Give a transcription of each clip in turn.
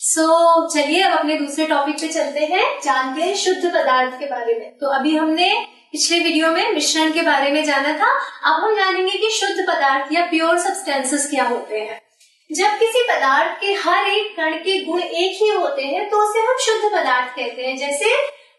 चलिए अब अपने दूसरे टॉपिक पे चलते हैं, जानते हैं शुद्ध पदार्थ के बारे में। तो अभी हमने पिछले वीडियो में मिश्रण के बारे में जाना था, अब हम जानेंगे कि शुद्ध पदार्थ या प्योर सब्सटेंसेस क्या होते हैं। जब किसी पदार्थ के हर एक कण के गुण एक ही होते हैं तो उसे हम शुद्ध पदार्थ कहते हैं। जैसे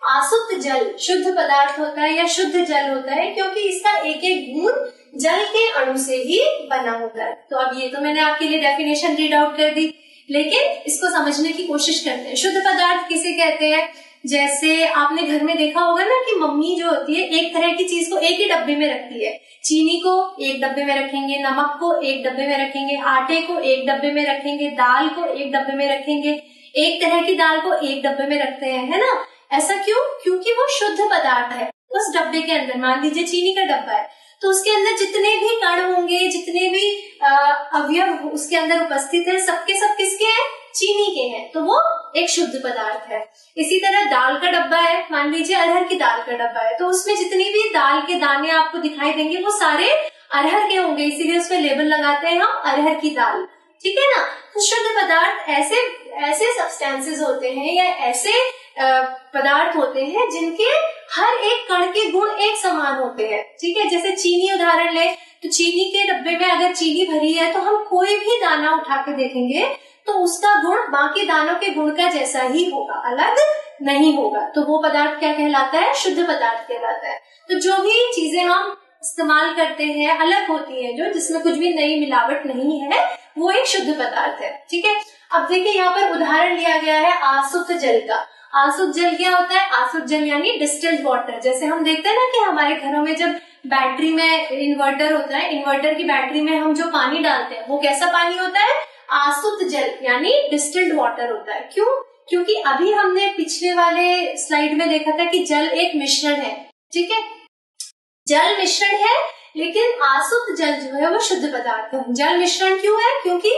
आसुत जल शुद्ध पदार्थ होता है या शुद्ध जल होता है क्योंकि इसका एक एक गुण जल के अणु से ही बना होता है। तो अब ये तो मैंने आपके लिए डेफिनेशन रीड आउट कर दी, लेकिन इसको समझने की कोशिश करते हैं। शुद्ध पदार्थ किसे कहते हैं? जैसे आपने घर में देखा होगा ना कि मम्मी जो होती है एक तरह की चीज को एक ही डब्बे में रखती है। चीनी को एक डब्बे में रखेंगे, नमक को एक डब्बे में रखेंगे, आटे को एक डब्बे में रखेंगे, दाल को एक डब्बे में रखेंगे, एक तरह की दाल को एक डब्बे में रखते हैं, है ना। ऐसा क्यों? क्योंकि वो शुद्ध पदार्थ है। उस डब्बे के अंदर मान लीजिए चीनी का डब्बा है तो उसके अंदर जितने भी कण होंगे, जितने भी अवयव उसके अंदर उपस्थित है, सबके सब किसके हैं? चीनी के हैं। तो वो एक शुद्ध पदार्थ है। इसी तरह दाल का डब्बा है, मान लीजिए अरहर की दाल का डब्बा है, तो उसमें जितनी भी दाल के दाने आपको दिखाई देंगे वो सारे अरहर के होंगे, इसीलिए उसमें लेबल लगाते हैं हम अरहर की दाल, ठीक है ना। तो शुद्ध पदार्थ ऐसे सब्सटेंसेस होते हैं या ऐसे पदार्थ होते हैं जिनके हर एक कण के गुण एक समान होते हैं, ठीक है। जैसे चीनी उदाहरण ले तो चीनी के डब्बे में अगर चीनी भरी है तो हम कोई भी दाना उठा के देखेंगे तो उसका गुण बाकी दानों के गुण का जैसा ही होगा, अलग नहीं होगा। तो वो पदार्थ क्या कहलाता है? शुद्ध पदार्थ कहलाता है। तो जो भी चीजें हम इस्तेमाल करते हैं अलग होती है, जो जिसमें कुछ भी नई मिलावट नहीं है, वो एक शुद्ध पदार्थ है, ठीक है। अब देखिए यहाँ पर उदाहरण लिया गया है आसुत जल का। आसुत जल क्या होता है? आसुत जल यानी डिस्टिल्ड वाटर। जैसे हम देखते हैं ना कि हमारे घरों में जब बैटरी में इन्वर्टर होता है, इन्वर्टर की बैटरी में हम जो पानी डालते हैं वो कैसा पानी होता है? आसुत जल यानी डिस्टिल्ड वाटर होता है। क्यों? क्योंकि अभी हमने पिछले वाले स्लाइड में देखा था कि जल एक मिश्रण है, ठीक है। जल मिश्रण है लेकिन आसुत जल जो है वो शुद्ध पदार्थ है। जल मिश्रण क्यों है? क्योंकि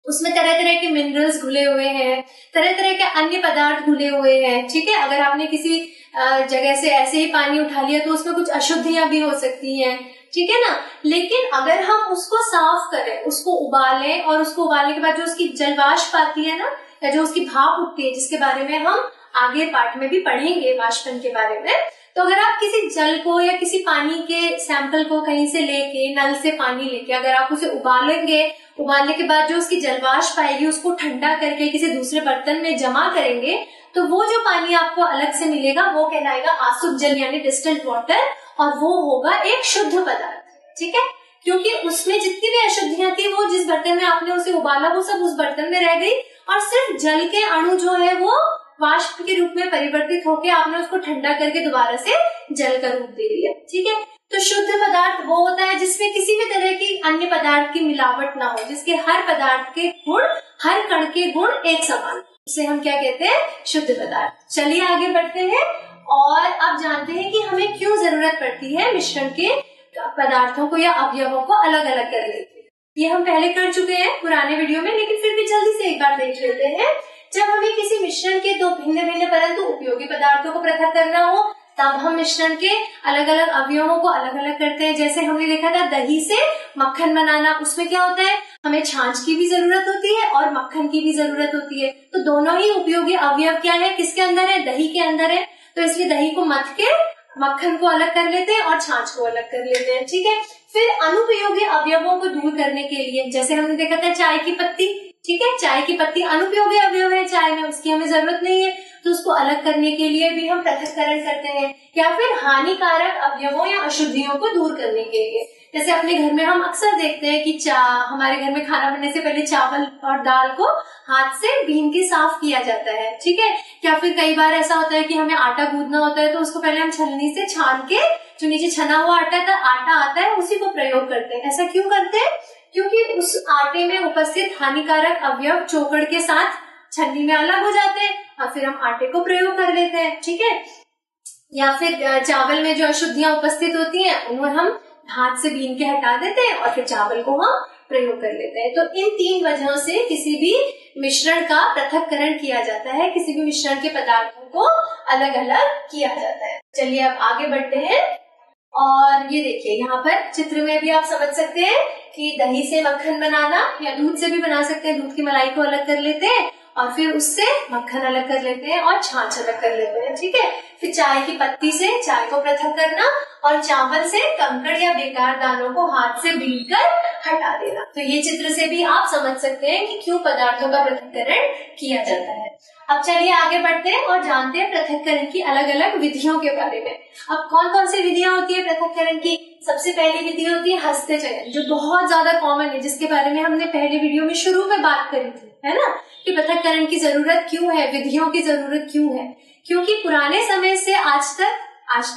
उसमें तरह तरह के मिनरल्स घुले हुए हैं, तरह तरह के अन्य पदार्थ घुले हुए हैं, ठीक है। अगर आपने किसी जगह से ऐसे ही पानी उठा लिया तो उसमें कुछ अशुद्धियां भी हो सकती हैं, ठीक है ना। लेकिन अगर हम उसको साफ करें, उसको उबालें और उसको उबालने के बाद जो उसकी जलवाष्प आती है ना, या जो उसकी भाप उठती है, जिसके बारे में हम आगे पार्ट में भी पढ़ेंगे वाष्पन के बारे में। तो अगर आप किसी जल को या किसी पानी के सैंपल को कहीं से लेके, नल से पानी लेके अगर आप उसे उबालेंगे, उबालने के बाद जो उसकी जलवाष्प आएगी उसको ठंडा करके किसी दूसरे बर्तन में जमा करेंगे तो वो जो पानी आपको अलग से मिलेगा वो कहलाएगा आसुत जल यानी डिस्टिल्ड वाटर, और वो होगा एक शुद्ध पदार्थ, ठीक है। क्योंकि उसमें जितनी भी अशुद्धियां थी वो जिस बर्तन में आपने उसे उबाला वो सब उस बर्तन में रह गई और सिर्फ जल के अणु जो है वो वाष्प के रूप में परिवर्तित होकर आपने उसको ठंडा करके दोबारा से जल का रूप दे दिया, ठीक है। तो शुद्ध पदार्थ वो होता है जिसमें किसी भी तरह की अन्य पदार्थ की मिलावट ना हो, जिसके हर पदार्थ के गुण, हर कण के गुण एक समान, उसे हम क्या कहते हैं? शुद्ध पदार्थ। चलिए आगे बढ़ते हैं और अब जानते हैं कि हमें क्यों जरूरत पड़ती है मिश्रण के पदार्थों को या अवयवों को अलग अलग करने की। ये हम पहले कर चुके हैं पुराने वीडियो में, लेकिन फिर भी जल्दी से एक बार देख लेते हैं। जब हमें किसी मिश्रण के दो भिन्न भिन्न परंतु उपयोगी पदार्थों को पृथक करना हो तब हम मिश्रण के अलग अलग अवयवों को अलग अलग करते हैं। जैसे हमने देखा था दही से मक्खन बनाना, उसमें क्या होता है? हमें छाछ की भी जरूरत होती है और मक्खन की भी जरूरत होती है। तो दोनों ही उपयोगी अवयव क्या है? किसके अंदर है? दही के अंदर है। तो इसलिए दही को मथ के मक्खन को अलग कर लेते हैं और छाछ को अलग कर लेते हैं, ठीक है। फिर अनुपयोगी अवयवों को दूर करने के लिए जैसे हमने देखा था चाय की पत्ती, ठीक है। चाय की पत्ती अनुपयोगी अवयव है चाय में, उसकी हमें जरूरत नहीं है, तो उसको अलग करने के लिए भी हम पृथक्करण करते हैं। या फिर हानिकारक अवयवों या अशुद्धियों को दूर करने के लिए, जैसे अपने घर में हम अक्सर देखते हैं कि हमारे घर में खाना बनने से पहले चावल और दाल को हाथ से बीन के साफ किया जाता है, ठीक है। या फिर कई बार ऐसा होता है कि हमें आटा गूंदना होता है तो उसको पहले हम छलनी से छान के जो नीचे छना हुआ आटा आता है उसी को प्रयोग करते हैं। ऐसा क्यों करते हैं? क्योंकि उस आटे में उपस्थित हानिकारक अवयव चोकड़ के साथ छन्नी में अलग हो जाते हैं और फिर हम आटे को प्रयोग कर लेते हैं, ठीक है। या फिर चावल में जो अशुद्धियां उपस्थित होती हैं उन्हें हम हाथ से बीन के हटा देते हैं और फिर चावल को हम प्रयोग कर लेते हैं। तो इन तीन वजहों से किसी भी मिश्रण का पृथक्करण किया जाता है, किसी भी मिश्रण के पदार्थों को अलग अलग किया जाता है। चलिए अब आगे बढ़ते हैं और ये देखिए यहाँ पर चित्र में भी आप समझ सकते हैं कि दही से मक्खन बनाना या दूध से भी बना सकते हैं, दूध की मलाई को अलग कर लेते हैं और फिर उससे मक्खन अलग कर लेते हैं और छाछ अलग कर लेते हैं, ठीक है। फिर चाय की पत्ती से चाय को पृथक करना और चावल से कंकड़ या बेकार दानों को हाथ से बीनकर हटा देना। तो ये चित्र से भी आप समझ सकते हैं कि क्यों पदार्थों का पृथक्करण किया जाता है। अब चलिए आगे बढ़ते हैं और जानते हैं पृथक्करण की अलग अलग विधियों के बारे में। अब कौन कौन सी विधियां होती है पृथक्करण की? सबसे पहली विधि होती है हस्तचयन, जो बहुत ज्यादा कॉमन है, जिसके बारे में हमने पहले वीडियो में शुरू में बात करी थी, है ना, कि पृथक्करण की जरूरत क्यों है, विधियों की जरूरत क्यों है। क्योंकि पुराने समय से आज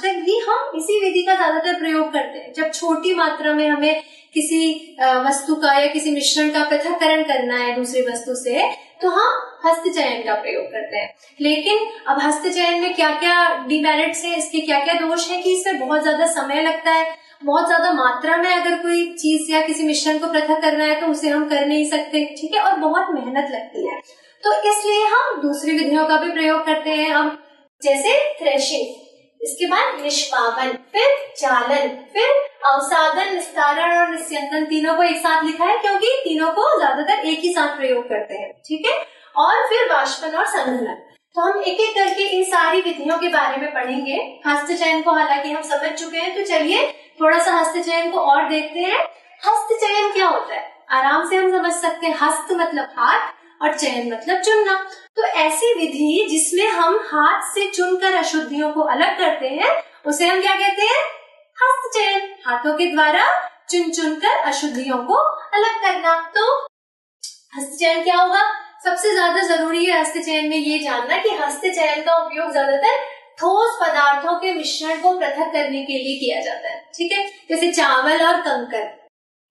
तक भी हम इसी विधि का ज्यादातर प्रयोग करते हैं। जब छोटी मात्रा में हमें किसी वस्तु का या किसी मिश्रण का पृथक्करण करना है दूसरी वस्तु से, तो हम हस्तचयन का प्रयोग करते हैं। लेकिन अब हस्तचयन में क्या क्या डिमेरिट्स हैं, इसके क्या क्या दोष हैं, कि इसमें बहुत ज्यादा समय लगता है, बहुत ज्यादा मात्रा में अगर कोई चीज या किसी मिश्रण को पृथक करना है तो उसे हम कर नहीं सकते, ठीक है, और बहुत मेहनत लगती है। तो इसलिए हम दूसरी विधियों का भी प्रयोग करते हैं हम, जैसे थ्रेशिंग, इसके बाद निष्पावन, फिर चालन, फिर अवसादन, निस्तारण और निस्यंदन। तीनों को एक साथ लिखा है क्योंकि तीनों को ज्यादातर एक ही साथ प्रयोग करते हैं, ठीक है। और फिर वाष्पन और संघनन। तो हम एक एक करके इन सारी विधियों के बारे में पढ़ेंगे। हस्तचयन को हालांकि हम समझ चुके हैं, तो चलिए थोड़ा सा हस्तचयन को और देखते हैं। हस्तचयन क्या होता है, आराम से हम समझ सकते हैं। हस्त मतलब हाथ और चयन मतलब चुनना। तो ऐसी विधि जिसमें हम हाथ से चुनकर अशुद्धियों को अलग करते हैं, उसे हम क्या कहते हैं? हस्तचयन। हाथों के द्वारा चुन चुनकर अशुद्धियों को अलग करना। तो हस्तचयन क्या होगा? सबसे ज्यादा जरूरी है हस्तचयन में ये जानना कि हस्तचयन का उपयोग ज्यादातर ठोस पदार्थों के मिश्रण को पृथक करने के लिए किया जाता है, ठीक है। जैसे चावल और कंकर,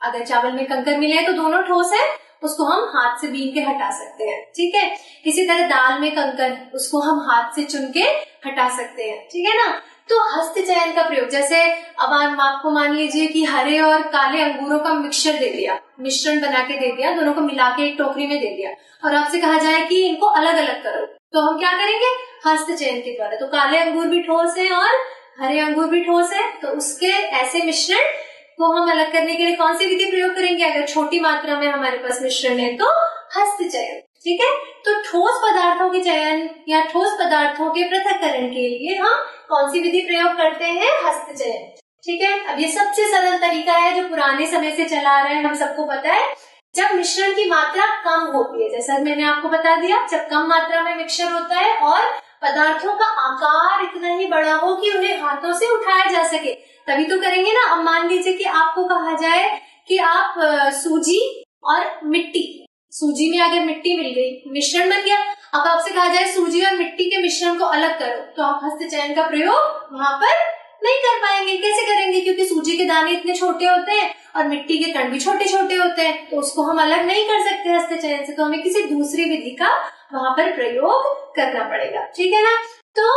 अगर चावल में कंकर मिले तो दोनों ठोस है, उसको हम हाथ से बीन के हटा सकते हैं, ठीक है। इसी तरह दाल में कंकर, उसको हम हाथ से चुन के हटा सकते हैं, ठीक है ना। तो हस्तचयन का प्रयोग, जैसे अब आपको मान लीजिए कि हरे और काले अंगूरों का मिक्सचर दे दिया, मिश्रण बना के दे दिया, दोनों को मिला के एक टोकरी में दे दिया, और आपसे कहा जाए कि इनको अलग अलग करो, तो हम क्या करेंगे? हस्तचयन के द्वारा। तो काले अंगूर भी ठोस है और हरे अंगूर भी ठोस है, तो उसके ऐसे मिश्रण को हम अलग करने के लिए कौन सी विधि प्रयोग करेंगे? अगर छोटी मात्रा में हमारे पास मिश्रण है तो हस्तचयन, ठीक है। तो ठोस पदार्थों के चयन या ठोस पदार्थों के पृथक्करण के लिए हम कौन सी विधि प्रयोग करते हैं? हस्तचयन, ठीक है। अब ये सबसे सरल तरीका है जो पुराने समय से चला आ रहा है, हम सबको पता है। जब मिश्रण की मात्रा कम होती है, जैसा मैंने आपको बता दिया, जब कम मात्रा में मिक्सचर होता है और पदार्थों का आकार इतना ही बड़ा हो कि उन्हें हाथों से उठाया जा सके, तभी तो करेंगे ना। अब मान लीजिए कि आपको कहा जाए कि आप सूजी और मिट्टी, सूजी में अगर मिट्टी मिल गई, मिश्रण बन गया, अब आपसे कहा जाए सूजी और मिट्टी के मिश्रण को अलग करो, तो आप हस्तचयन का प्रयोग वहां पर नहीं कर पाएंगे। कैसे करेंगे? क्योंकि सूजी के दाने इतने छोटे होते हैं और मिट्टी के कण भी छोटे छोटे होते हैं, तो उसको हम अलग नहीं कर सकते हस्तचयन से, तो हमें किसी दूसरी विधि का वहां पर प्रयोग करना पड़ेगा, ठीक है ना। तो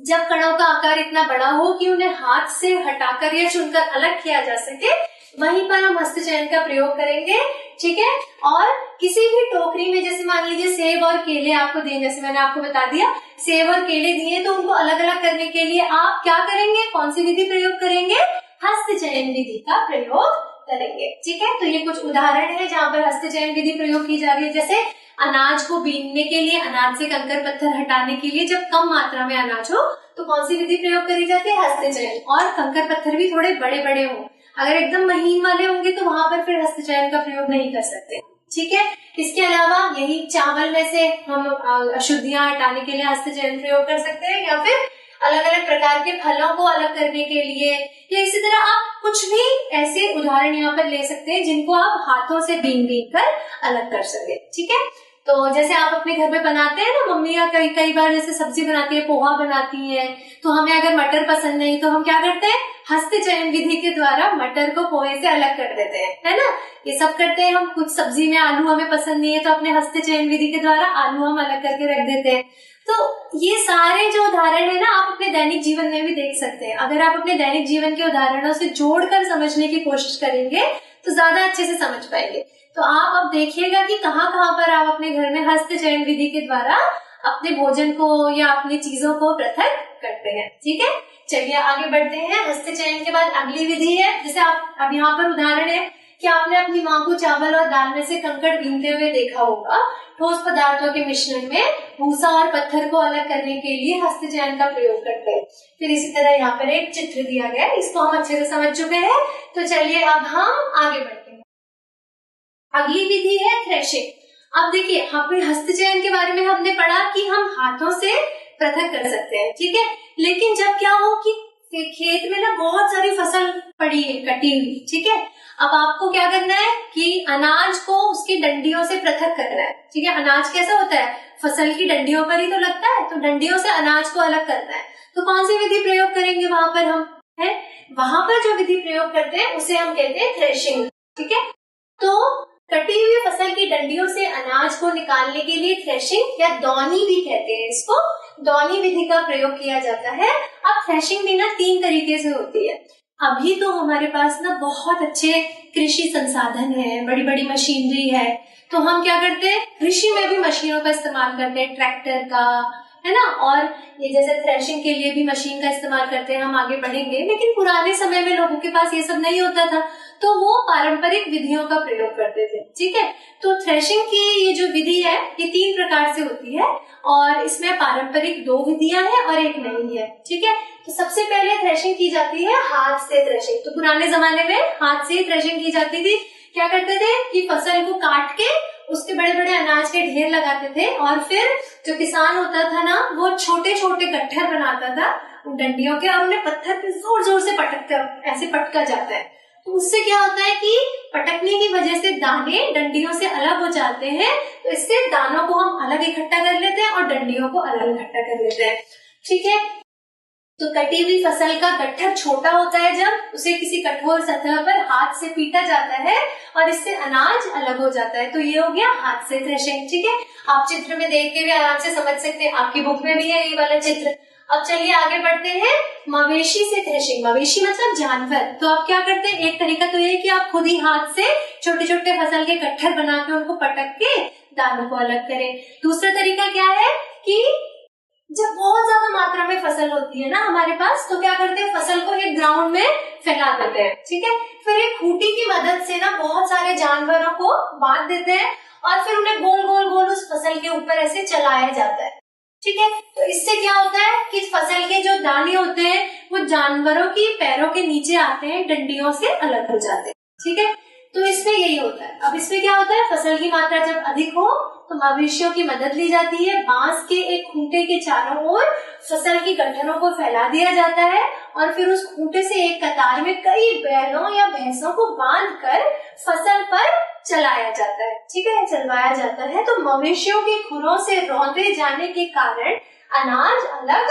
जब कणों का आकार इतना बड़ा हो कि उन्हें हाथ से हटाकर या चुनकर अलग किया जा सके, वहीं पर हम हस्तचयन का प्रयोग करेंगे, ठीक है। और किसी भी टोकरी में, जैसे मान लीजिए सेब और केले आपको दिए, जैसे मैंने आपको बता दिया सेब और केले दिए, तो उनको अलग अलग करने के लिए आप क्या करेंगे? कौन सी विधि प्रयोग करेंगे? हस्तचयन विधि का प्रयोग करेंगे, ठीक है। तो ये कुछ उदाहरण है जहाँ पर हस्तचयन विधि प्रयोग की जा रही है। जैसे अनाज को बीनने के लिए, अनाज से कंकर पत्थर हटाने के लिए जब कम मात्रा में अनाज हो तो कौन सी विधि प्रयोग करी जाती है? हस्तचयन। और कंकर पत्थर भी थोड़े बड़े बड़े हों, अगर एकदम महीन वाले होंगे तो वहां पर फिर हस्तचयन का प्रयोग नहीं कर सकते, ठीक है। इसके अलावा यही चावल में से हम अशुद्धियां हटाने के लिए हस्तचयन प्रयोग कर सकते हैं, या फिर अलग अलग प्रकार के फलों को अलग करने के लिए, या इसी तरह आप कुछ भी ऐसे उदाहरण यहाँ पर ले सकते हैं जिनको आप हाथों से बीन कर अलग कर सके, ठीक है। तो जैसे आप अपने घर में बनाते हैं ना, मम्मी या कई बार जैसे सब्जी बनाती है, पोहा बनाती है, तो हमें अगर मटर पसंद नहीं तो हम क्या करते हैं? हस्तचयन विधि के द्वारा मटर को पोहे से अलग कर देते हैं, है ना। ये सब करते हैं हम। कुछ सब्जी में आलू हमें पसंद नहीं है तो अपने हस्तचयन विधि के द्वारा आलू हम अलग करके रख देते हैं। तो ये सारे जो उदाहरण है ना, आप अपने दैनिक जीवन में भी देख सकते हैं। अगर आप अपने दैनिक जीवन के उदाहरणों से जोड़कर समझने की कोशिश करेंगे तो ज्यादा अच्छे से समझ पाएंगे। तो आप अब देखिएगा कि कहाँ कहाँ पर आप अपने घर में हस्तचयन विधि के द्वारा अपने भोजन को या अपनी चीजों को पृथक करते हैं, ठीक है। चलिए आगे बढ़ते हैं। हस्तचयन के बाद अगली विधि है, जैसे आप अब यहाँ पर उदाहरण है क्या आपने अपनी माँ को चावल और दाल में से कंकड़ बीनते हुए देखा होगा? ठोस पदार्थों के मिश्रण में भूसा और पत्थर को अलग करने के लिए हस्तचयन का प्रयोग करते हैं। फिर इसी तरह यहाँ पर एक चित्र दिया गया है, इसको हम अच्छे से समझ चुके हैं। तो चलिए अब हम आगे बढ़ते हैं। अगली विधि है थ्रेशिंग। अब देखिए, यहाँ पे हस्तचयन के बारे में हमने पढ़ा कि हम हाथों से पृथक कर सकते हैं, ठीक है। लेकिन जब क्या हो कि खेत में ना बहुत सारी फसल पड़ी है कटी हुई, ठीक है। अब आपको क्या करना है कि अनाज को उसकी डंडियों से पृथक करना है, ठीक है। अनाज कैसा होता है, फसल की डंडियों पर ही तो लगता है, तो डंडियों से अनाज को अलग करना है। तो कौन सी विधि प्रयोग करेंगे वहां पर हम, है वहां पर जो विधि प्रयोग करते हैं उसे हम कहते हैं थ्रेशिंग, ठीक है। तो कटी हुई फसल की डंडियों से अनाज को निकालने के लिए थ्रेशिंग या दौनी भी कहते हैं, इसको दौनी विधि का प्रयोग किया जाता है। अब थ्रेशिंग भी ना 3 तरीके से होती है। अभी तो हमारे पास ना बहुत अच्छे कृषि संसाधन है, बड़ी बड़ी मशीनरी है, तो हम क्या करते हैं, कृषि में भी मशीनों का इस्तेमाल करते हैं, ट्रैक्टर का, है ना। और ये जैसे थ्रेशिंग के लिए भी मशीन का इस्तेमाल करते हैं, हम आगे बढ़ेंगे। लेकिन पुराने समय में लोगों के पास ये सब नहीं होता था, तो वो पारंपरिक विधियों का प्रयोग करते थे, ठीक है। तो थ्रेशिंग की ये जो विधि है ये 3 प्रकार से होती है, और इसमें पारंपरिक 2 विधियां हैं और एक नहीं है, ठीक है। तो सबसे पहले थ्रेशिंग की जाती है हाथ से थ्रेशिंग। तो पुराने जमाने में हाथ से ही थ्रेशिंग की जाती थी। क्या करते थे कि फसल को काट के उसके बड़े बड़े अनाज के ढेर लगाते थे, और फिर जो किसान होता था ना वो छोटे छोटे गट्ठर बनाता था डंडियों के, और उन्हें पत्थर पे जोर जोर से ऐसे पटका जाता है। तो उससे क्या होता है कि पटकने की वजह से दाने डंडियों से अलग हो जाते हैं, तो इससे दानों को हम अलग इकट्ठा कर लेते हैं और डंडियों को अलग इकट्ठा कर लेते हैं, ठीक है। तो कटी हुई फसल का गट्ठर छोटा होता है जब उसे किसी कठोर सतह पर हाथ से पीटा जाता है और इससे अनाज अलग हो जाता है। तो ये हो गया हाथ से थ्रेशिंग, ठीक है। आप चित्र में देख के भी आराम से समझ सकते हैं, आपकी बुक में भी है ये वाला चित्र। अब चलिए आगे बढ़ते हैं मवेशी से थ्रेशिंग। मवेशी मतलब जानवर। तो आप क्या करते हैं, एक तरीका तो ये है कि आप खुद ही हाथ से छोटे छोटे फसल के गट्ठर बना के उनको पटक के दानों को अलग करें। दूसरा तरीका क्या है कि जब बहुत ज्यादा मात्रा में फसल होती है ना हमारे पास, तो क्या करते हैं, फसल को एक ग्राउंड में फैला देते हैं, ठीक है। फिर एक खूंटी की मदद से ना बहुत सारे जानवरों को बांध देते हैं और फिर उन्हें गोल गोल गोल उस फसल के ऊपर ऐसे चलाया जाता है, ठीक है। तो इससे क्या होता है कि फसल के जो दाने होते हैं वो जानवरों की पैरों के नीचे आते हैं, डंडियों से अलग हो जाते हैं, ठीक है। तो इसमें यही होता है। अब इसमें क्या होता है, फसल की मात्रा जब अधिक हो तो मवेशियों की मदद ली जाती है। बांस के एक खूंटे के चारों ओर फसल की गट्ठरों को फैला दिया जाता है और फिर उस खूंटे से एक कतार में कई बैलों या भैंसों को बांधकर फसल पर चलाया जाता है, ठीक है, चलवाया जाता है। तो मवेशियों के खुरों से रौंदे जाने के कारण अनाज अलग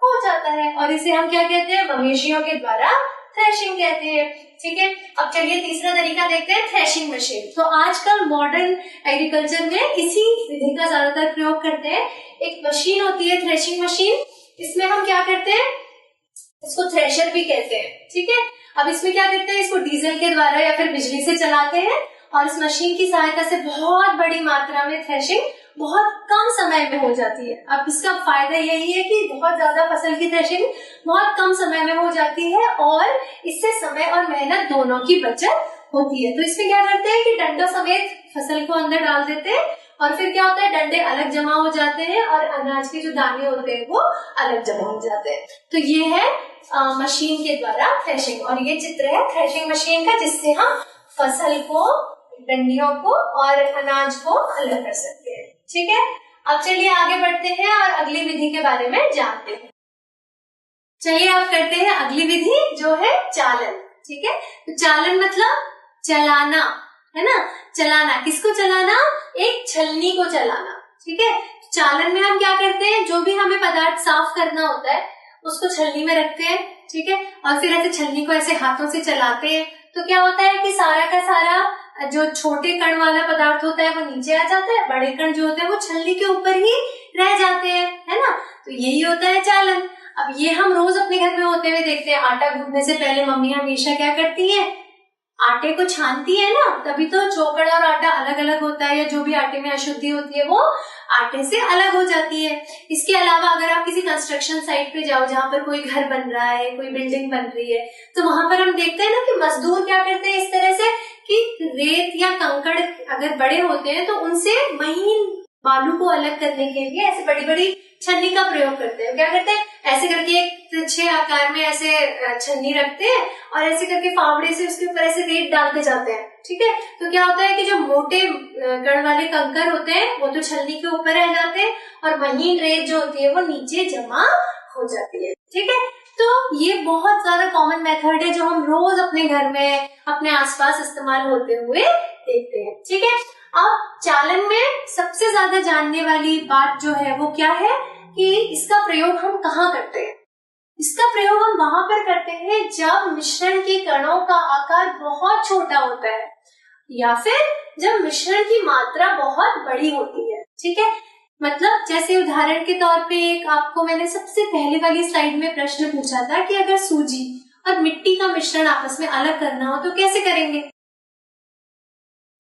हो जाता है और इसे हम क्या कहते हैं, मवेशियों के द्वारा थ्रेशिंग कहते हैं, ठीक है। अब चलिए तीसरा तरीका देखते हैं, थ्रेशिंग मशीन। तो आजकल मॉडर्न एग्रीकल्चर में इसी विधि का ज्यादातर प्रयोग करते हैं। एक मशीन होती है थ्रेशिंग मशीन, इसमें हम क्या करते हैं, इसको थ्रेशर भी कहते हैं, ठीक है। अब इसमें क्या करते हैं, इसको डीजल के द्वारा या फिर बिजली से चलाते हैं और इस मशीन की सहायता से बहुत बड़ी मात्रा में थ्रेशिंग बहुत कम समय में हो जाती है। अब इसका फायदा यही है कि बहुत ज्यादा फसल की थ्रेशिंग बहुत कम समय में हो जाती है और इससे समय और मेहनत दोनों की बचत होती है। तो इसमें क्या करते हैं कि डंडों समेत फसल को अंदर डाल देते हैं और फिर क्या होता है, डंडे अलग जमा हो जाते हैं और अनाज के जो दाने होते हैं वो अलग जमा हो जाते हैं। तो ये है मशीन के द्वारा थ्रेशिंग, और ये चित्र है थ्रेशिंग मशीन का, जिससे हम फसल को, डंडियों को और अनाज को अलग कर सकते हैं, ठीक है। अब चलिए आगे बढ़ते हैं और अगली विधि के बारे में जानते हैं। चलिए अब करते हैं अगली विधि जो है चालन, ठीक है। तो चालन मतलब चलाना, है ना, चलाना। किसको चलाना, एक छलनी को चलाना, ठीक है। चालन में हम क्या करते हैं, जो भी हमें पदार्थ साफ करना होता है उसको छलनी में रखते हैं, ठीक है, और फिर ऐसे छलनी को ऐसे हाथों से चलाते हैं। तो क्या होता है कि सारा का सारा जो छोटे कण वाला पदार्थ होता है वो नीचे आ जाता है, बड़े कण जो होते हैं वो छलनी के ऊपर ही रह जाते हैं, है ना। तो यही होता है चालन। अब ये हम रोज अपने घर में होते हुए देखते हैं। आटा गूंथने से पहले मम्मी हमेशा क्या करती है, आटे को छानती है ना, तभी तो चोकड़ और आटा अलग अलग होता है, या जो भी आटे में अशुद्धि होती है वो आटे से अलग हो जाती है। इसके अलावा अगर आप किसी कंस्ट्रक्शन साइट पे जाओ जहाँ पर कोई घर बन रहा है, कोई बिल्डिंग बन रही है, तो वहां पर हम देखते हैं ना कि मजदूर क्या करते हैं इस तरह से कि रेत या कंकड़ अगर बड़े होते हैं तो उनसे महीन बालू को अलग करने के लिए ऐसे बड़ी बड़ी छन्नी का प्रयोग करते हैं। क्या करते हैं, ऐसे करके एक तिरछे आकार में ऐसे छन्नी रखते हैं और ऐसे करके फावड़े से उसके ऊपर ऐसे रेत डालते जाते हैं। ठीक है, तो क्या होता है कि जो मोटे कण वाले कंकर होते हैं वो तो छन्नी के ऊपर रह जाते हैं और महीन रेत जो होती है वो नीचे जमा हो जाती है। ठीक है, तो ये बहुत ज्यादा कॉमन मेथड है जो हम रोज अपने घर में अपने आसपास इस्तेमाल होते हुए देखते हैं। ठीक है, अब चालन में सबसे ज्यादा जानने वाली बात जो है वो क्या है कि इसका प्रयोग हम कहाँ करते हैं। इसका प्रयोग हम वहां पर करते हैं जब मिश्रण के कणों का आकार बहुत छोटा होता है या फिर जब मिश्रण की मात्रा बहुत बड़ी होती है। ठीक है, मतलब जैसे उदाहरण के तौर पे एक आपको मैंने सबसे पहले वाली स्लाइड में प्रश्न पूछा था कि अगर सूजी और मिट्टी का मिश्रण आपस में अलग करना हो तो कैसे करेंगे।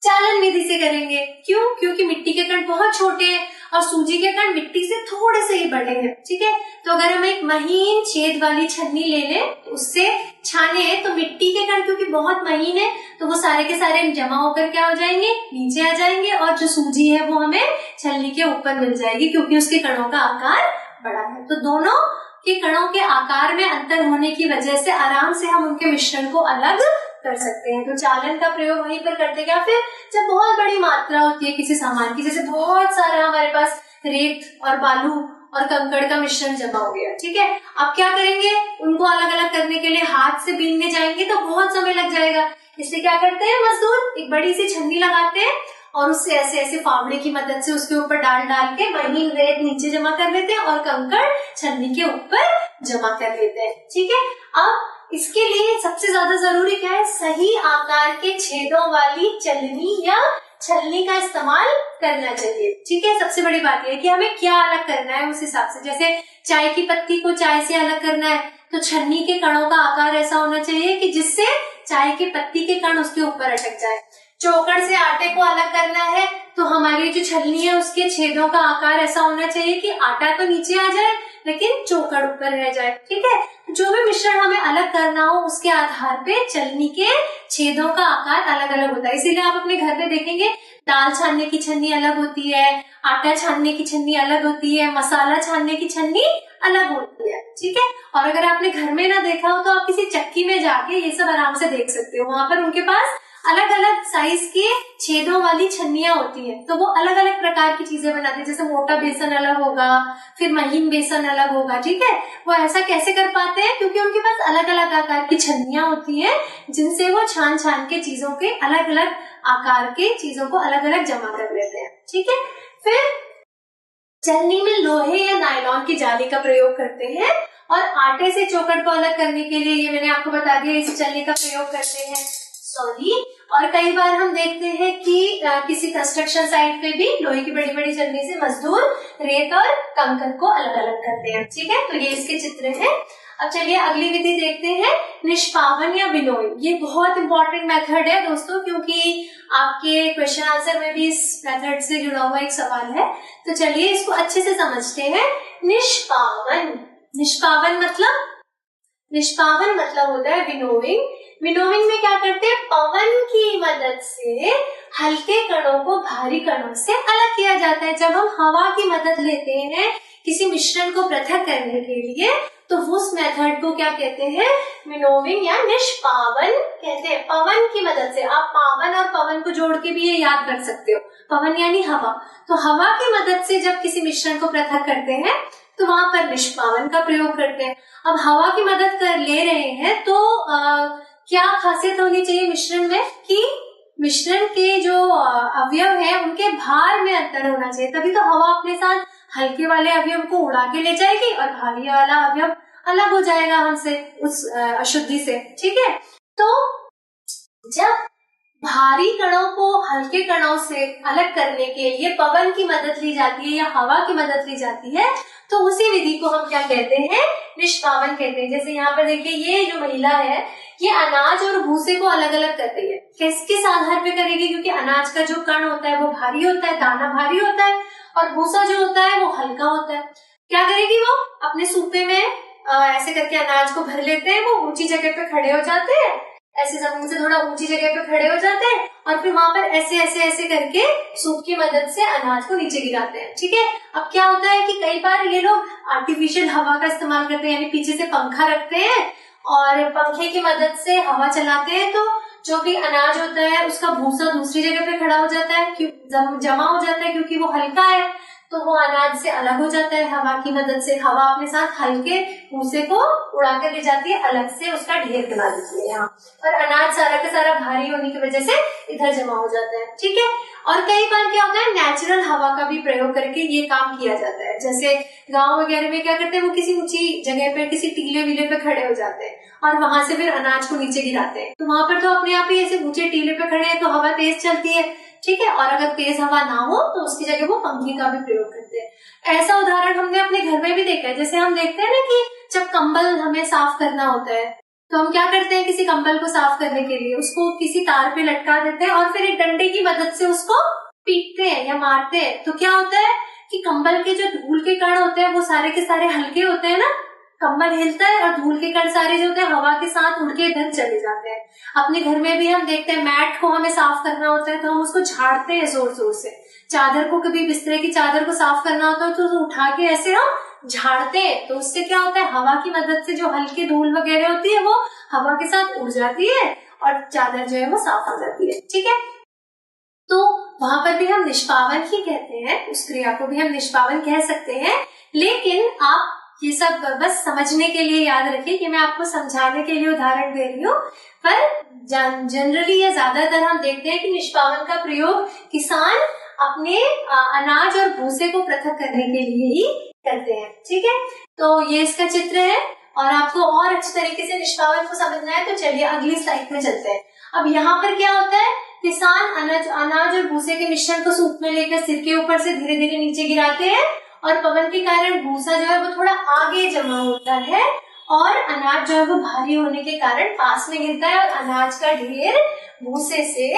चालन विधि से करेंगे। क्यों? क्योंकि मिट्टी के कण बहुत छोटे हैं और सूजी के कण मिट्टी से थोड़े से ही बड़े हैं। ठीक है, तो अगर हम एक महीन छेद वाली छन्नी ले लें, उससे छाने, तो मिट्टी के कण क्योंकि बहुत महीन है तो वो सारे के सारे जमा होकर क्या हो जाएंगे, नीचे आ जाएंगे और जो सूजी है वो हमें छन्नी के ऊपर मिल जाएगी क्योंकि उसके कणों का आकार बड़ा है। तो दोनों के कणों के आकार में अंतर होने की वजह से आराम से हम उनके मिश्रण को अलग कर सकते हैं। तो चालन का प्रयोग वहीं पर करते हैं। फिर जब बहुत बड़ी मात्रा होती है किसी सामान की, जैसे बहुत सारा हमारे पास रेत और बालू और कंकड़ का मिश्रण जमा हो गया। ठीक है, अब क्या करेंगे, उनको अलग अलग करने के लिए हाथ से बीनने जाएंगे तो बहुत समय लग जाएगा। इसलिए क्या करते हैं मजदूर, एक बड़ी सी छन्नी लगाते हैं और उससे ऐसे ऐसे फावड़े की मदद से उसके ऊपर डाल डाल के महीन रेत नीचे जमा कर लेते हैं और कंकड़ छन्नी के ऊपर जमा कर लेते हैं। ठीक है, अब इसके लिए सबसे ज्यादा जरूरी क्या है, सही आकार के छेदों वाली चलनी या छलनी का इस्तेमाल करना चाहिए। ठीक है, सबसे बड़ी बात यह है कि हमें क्या अलग करना है उस हिसाब से। जैसे चाय की पत्ती को चाय से अलग करना है तो छन्नी के कणों का आकार ऐसा होना चाहिए कि जिससे चाय की पत्ती के कण उसके ऊपर अटक जाए। चोकड़ से आटे को अलग करना है तो हमारी जो छलनी है उसके छेदों का आकार ऐसा होना चाहिए कि आटा तो नीचे आ जाए लेकिन चोकड़ ऊपर रह जाए। ठीक है, जो भी मिश्रण हमें अलग करना हो उसके आधार पे छलनी के छेदों का आकार अलग अलग होता है। इसीलिए आप अपने घर में देखेंगे दाल छानने की छन्नी अलग होती है, आटा छानने की छन्नी अलग होती है, मसाला छानने की छन्नी अलग होती है। ठीक है, और अगर आपने घर में ना देखा हो तो आप किसी चक्की में जाके ये सब आराम से देख सकते हो। वहां पर उनके पास अलग अलग साइज के छेदों वाली छन्नियां होती हैं, तो वो अलग अलग प्रकार की चीजें बनाते हैं। जैसे मोटा बेसन अलग होगा, फिर महीन बेसन अलग होगा। ठीक है, वो ऐसा कैसे कर पाते हैं, क्योंकि उनके पास अलग अलग आकार की छन्नियां होती हैं जिनसे वो छान छान के चीजों के अलग अलग आकार के चीजों को अलग अलग जमा कर लेते हैं। ठीक है, फिर चलनी में लोहे या नायलॉन की जाली का प्रयोग करते हैं और आटे से चोकड़ को अलग करने के लिए ये मैंने आपको बता दिया, इस चलनी का प्रयोग करते हैं। और कई बार हम देखते हैं कि किसी कंस्ट्रक्शन साइट पे भी लोहे की बड़ी बड़ी चलनी से मजदूर रेत और कंकड़ को अलग अलग करते हैं। ठीक है, तो ये इसके चित्र हैं। अब चलिए अगली विधि देखते हैं, निष्पावन या विनोइंग। ये बहुत इंपॉर्टेंट मेथड है दोस्तों, क्योंकि आपके क्वेश्चन आंसर में भी इस मेथड से जुड़ा हुआ एक सवाल है। तो चलिए इसको अच्छे से समझते हैं। निष्पावन, निष्पावन मतलब होता है विनोविंग। विनोविंग में क्या करते हैं, पवन की मदद से हल्के कणों को भारी कणों से अलग किया जाता है। जब हम हवा की मदद लेते हैं किसी मिश्रण को पृथक करने के लिए तो उस मेथड को क्या कहते हैं, विनोविंग या निष्पावन कहते हैं। पवन की मदद से, आप पावन और पवन को जोड़ के भी ये याद रख सकते हो। पवन यानी हवा, तो हवा की मदद से जब किसी मिश्रण को पृथक करते हैं तो वहां पर निष्पावन का प्रयोग करते हैं। अब हवा की मदद कर ले रहे हैं तो क्या खासियत होनी चाहिए मिश्रण में, कि मिश्रण के जो अवयव है उनके भार में अंतर होना चाहिए, तभी तो हवा अपने साथ हल्के वाले अवयव को उड़ा के ले जाएगी और भारी वाला अवयव अलग हो जाएगा हमसे उस अशुद्धि से। ठीक है, तो जब भारी कणों को हल्के कणों से अलग करने के लिए पवन की मदद ली जाती है या हवा की मदद ली जाती है, तो उसी विधि को हम क्या कहते हैं, निष्पावन कहते हैं। जैसे यहाँ पर देखिए, ये जो महिला है ये अनाज और भूसे को अलग अलग कर रही है। किसके आधार पे करेगी, क्योंकि अनाज का जो कण होता है वो भारी होता है, दाना भारी होता है, और भूसा जो होता है वो हल्का होता है। क्या करेगी, वो अपने सूपे में ऐसे करके अनाज को भर लेते हैं, वो ऊंची जगह पे खड़े हो जाते हैं, ऐसे जमीन से थोड़ा ऊंची जगह पे खड़े हो जाते हैं, और फिर वहां पर ऐसे ऐसे ऐसे करके सूप की मदद से अनाज को नीचे गिराते हैं। ठीक है। अब क्या होता है कि कई बार ये लोग आर्टिफिशियल हवा का इस्तेमाल करते हैं, यानी पीछे से पंखा रखते हैं और पंखे की मदद से हवा चलाते हैं, तो जो भी अनाज होता है उसका भूसा दूसरी जगह पे खड़ा हो जाता है, जमा हो जाता है, क्योंकि वो हल्का है तो वो अनाज से अलग हो जाता है हवा की मदद से। हवा अपने साथ हल्के भूसे को उड़ा कर ले जाती है, अलग से उसका ढेर बना देती है यहाँ, और अनाज सारा का सारा भारी होने की वजह से इधर जमा हो जाता है। ठीक है। और कई बार क्या होता है, नेचुरल हवा का भी प्रयोग करके ये काम किया जाता है। जैसे गाँव वगैरह में क्या करते हैं, वो किसी ऊंची जगह पे किसी टीले वीले पे खड़े हो जाते हैं और वहां से फिर अनाज को नीचे गिराते हैं, तो वहां पर तो अपने आप ही ऐसे ऊंचे टीले पे खड़े हैं तो हवा तेज चलती है। ठीक है। और अगर तेज हवा ना हो तो उसकी जगह वो पंखे का भी प्रयोग करते हैं। ऐसा उदाहरण हमने अपने घर में भी देखा है। जैसे हम देखते हैं ना कि जब कंबल हमें साफ करना होता है तो हम क्या करते हैं, किसी कंबल को साफ करने के लिए उसको किसी तार पे लटका देते हैं और फिर एक डंडे की मदद से उसको पीटते हैं या मारते हैं। तो क्या होता है कि कंबल के जो धूल के कण होते हैं वो सारे के सारे हल्के होते हैं ना, कंबल हिलता है और धूल के कण सारे जो होते हैं हवा के साथ उड़ के इधर चले जाते हैं। अपने घर में भी हम देखते हैं, मैट को हमें साफ करना होता है तो हम उसको झाड़ते हैं जोर जोर से। चादर को, कभी बिस्तरे की चादर को साफ करना होता है तो उसको उठा के ऐसे हम झाड़ते हैं, तो उससे क्या होता है, हवा की मदद से जो हल्की धूल वगैरह होती है वो हवा के साथ उड़ जाती है और चादर जो है वो साफ हो जाती है। ठीक है। तो वहां पर भी हम निष्पावन ही कहते हैं, उस क्रिया को भी हम निष्पावन कह सकते हैं। लेकिन आप ये सब बस समझने के लिए याद रखिए कि मैं आपको समझाने के लिए उदाहरण दे रही हूँ, पर जनरली या ज्यादातर हम देखते हैं कि निष्पावन का प्रयोग किसान अपने अनाज और भूसे को पृथक करने के लिए ही करते हैं। ठीक है। तो ये इसका चित्र है, और आपको और अच्छे तरीके से निष्पावन को समझना है तो चलिए अगली स्लाइड में चलते हैं। अब यहाँ पर क्या होता है, किसान अनाज और भूसे के मिश्रण को सूप में लेकर सिर के ऊपर से धीरे धीरे नीचे गिराते हैं, और पवन के कारण भूसा जो है वो थोड़ा आगे जमा होता है और अनाज जो है वो भारी होने के कारण पास में गिरता है और अनाज का ढेर भूसे से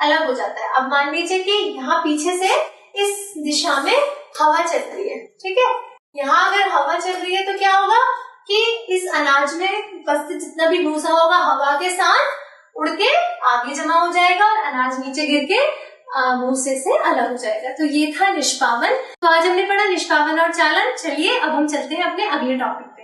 अलग हो जाता है। अब मान लीजिए कि यहाँ पीछे से इस दिशा में हवा चल रही है। ठीक है। यहाँ अगर हवा चल रही है तो क्या होगा कि इस अनाज में उपस्थित जितना भी भूसा होगा हवा के साथ उड़ के आगे जमा हो जाएगा और अनाज नीचे गिर के भूसे से अलग हो जाएगा। तो ये था निष्पावन। तो आज हमने पढ़ा निष्पावन और चालन। चलिए अब हम चलते हैं अपने अगले टॉपिक पे।